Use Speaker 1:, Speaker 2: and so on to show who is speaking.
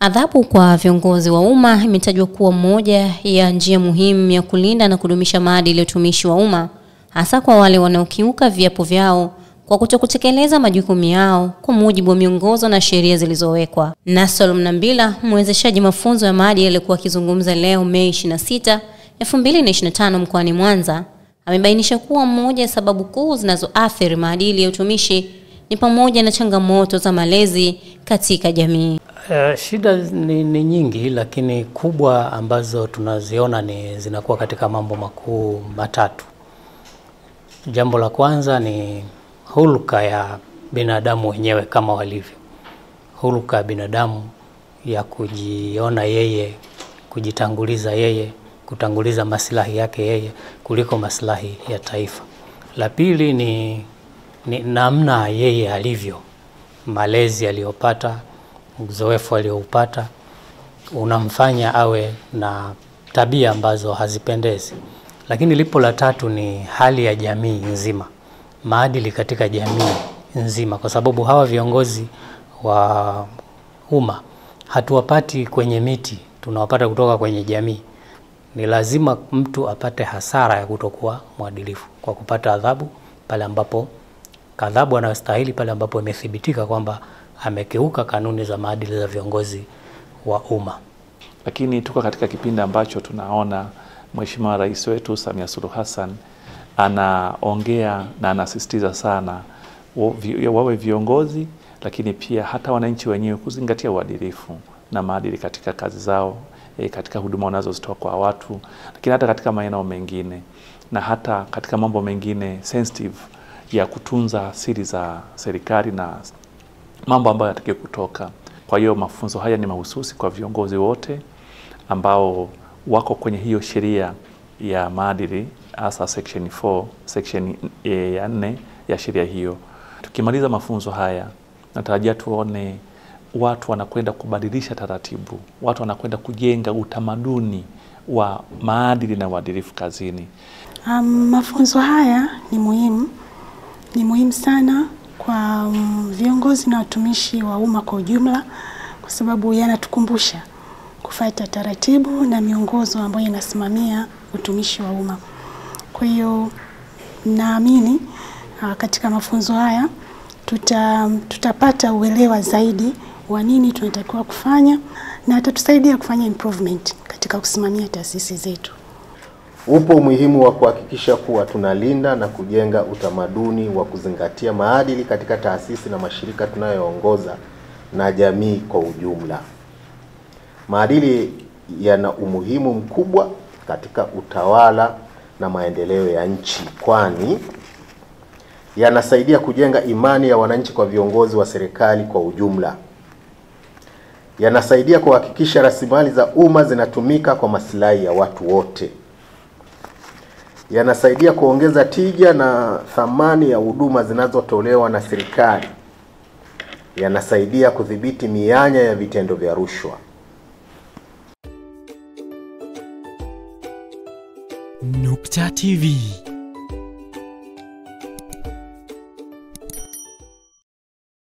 Speaker 1: Adhabu kwa viongozi wa umma imetajwa kuwa moja ya njia muhimu ya kulinda na kudumisha maadili ya utumishi wa umma, hasa kwa wale wanaokiuka viapo vyao kwa kutokutekeleza majukumu yao kwa mujibu wa miongozo na sheria zilizowekwa. Nasol Mnambila, mwezeshaji mafunzo ya maadili, aliyekuwa akizungumza leo Mei 26, 2025 mkoani Mwanza, amebainisha kuwa moja ya sababu kuu zinazoathiri maadili ya utumishi ni pamoja na changamoto za malezi katika jamii.
Speaker 2: Shida ni nyingi, lakini kubwa ambazo tunaziona zinakuwa katika mambo makuu matatu. Jambo la kwanza ni hulka ya binadamu wenyewe kama walivyo. Hulka ya binadamu ya kujiona yeye, kujitanguliza yeye, kutanguliza maslahi yake yeye kuliko maslahi ya taifa. La pili ni namna yeye alivyo, malezi aliyopata, uzoefu alioupata unamfanya awe na tabia ambazo hazipendezi. Lakini lipo la tatu ni hali ya jamii nzima, maadili katika jamii nzima, kwa sababu hawa viongozi wa umma hatuwapati kwenye miti, tunawapata kutoka kwenye jamii. Ni lazima mtu apate hasara ya kutokuwa mwadilifu kwa kupata adhabu pale ambapo adhabu anayostahili, pale ambapo imethibitika kwamba amekeuka kanuni za maadili za viongozi wa umma.
Speaker 3: Lakini tuko katika kipindi ambacho tunaona Mheshimiwa Rais wetu Samia Suluhu Hassan anaongea na anasisitiza sana wawe viongozi, lakini pia hata wananchi wenyewe kuzingatia uadilifu na maadili katika kazi zao, katika huduma wanazozitoa kwa watu, lakini hata katika maeneo mengine na hata katika mambo mengine sensitive ya kutunza siri za serikali na mambo ambayo yatakiwa kutoka. Kwa hiyo mafunzo haya ni mahususi kwa viongozi wote ambao wako kwenye hiyo sheria ya maadili, hasa section 4, section ya 4 ya sheria hiyo. Tukimaliza mafunzo haya, natarajia tuone watu wanakwenda kubadilisha taratibu, watu wanakwenda kujenga utamaduni wa maadili na uadilifu kazini.
Speaker 4: Mafunzo haya ni muhimu sana kwa viongozi na watumishi wa umma kwa ujumla, kwa sababu yanatukumbusha kufuata taratibu na miongozo ambayo inasimamia utumishi wa umma. Kwa hiyo naamini katika mafunzo haya tutapata uelewa zaidi wa nini tunatakiwa kufanya, na atatusaidia kufanya improvement katika kusimamia taasisi zetu.
Speaker 5: Upo umuhimu wa kuhakikisha kuwa tunalinda na kujenga utamaduni wa kuzingatia maadili katika taasisi na mashirika tunayoongoza na jamii kwa ujumla. Maadili yana umuhimu mkubwa katika utawala na maendeleo ya nchi, kwani yanasaidia kujenga imani ya wananchi kwa viongozi wa serikali kwa ujumla. Yanasaidia kuhakikisha rasilimali za umma zinatumika kwa maslahi ya watu wote. Yanasaidia kuongeza tija na thamani ya huduma zinazotolewa na serikali. Yanasaidia kudhibiti mianya ya vitendo vya rushwa.
Speaker 6: Nukta TV.